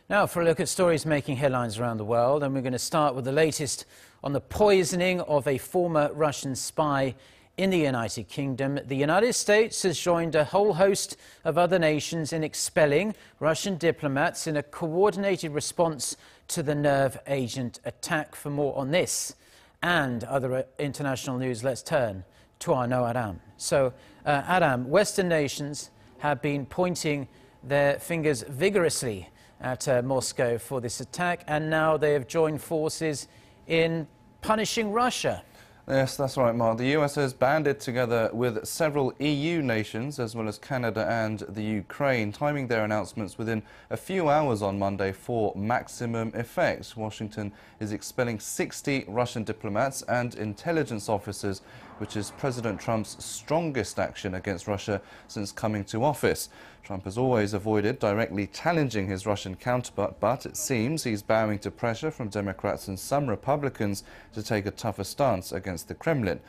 Now for a look at stories making headlines around the world, and we're going to start with the latest on the poisoning of a former Russian spy in the United Kingdom. The United States has joined a whole host of other nations in expelling Russian diplomats in a coordinated response to the nerve agent attack. For more on this and other international news, let's turn to our Ro Aram. So, Aram, Western nations have been pointing their fingers vigorously at Moscow for this attack, and now they have joined forces in punishing Russia. Yes, that's right, Mark. The US has banded together with several EU nations, as well as Canada and the Ukraine, timing their announcements within a few hours on Monday for maximum effect. Washington is expelling 60 Russian diplomats and intelligence officers, which is President Trump's strongest action against Russia since coming to office. Trump has always avoided directly challenging his Russian counterpart, but it seems he's bowing to pressure from Democrats and some Republicans to take a tougher stance against the Kremlin.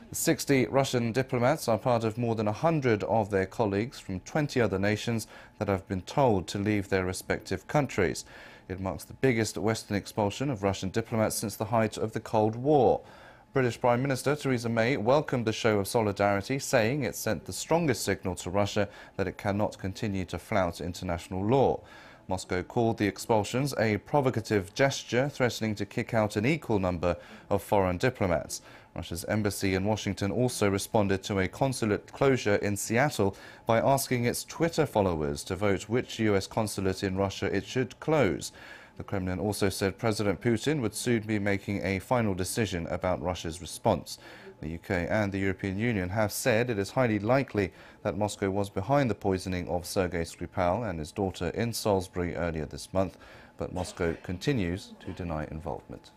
The 60 Russian diplomats are part of more than 100 of their colleagues from 20 other nations that have been told to leave their respective countries. It marks the biggest Western expulsion of Russian diplomats since the height of the Cold War. British Prime Minister Theresa May welcomed the show of solidarity, saying it sent the strongest signal to Russia that it cannot continue to flout international law. Moscow called the expulsions a provocative gesture, threatening to kick out an equal number of foreign diplomats. Russia's embassy in Washington also responded to a consulate closure in Seattle by asking its Twitter followers to vote which US consulate in Russia it should close. The Kremlin also said President Putin would soon be making a final decision about Russia's response. The UK and the European Union have said it is highly likely that Moscow was behind the poisoning of Sergei Skripal and his daughter in Salisbury earlier this month, but Moscow continues to deny involvement.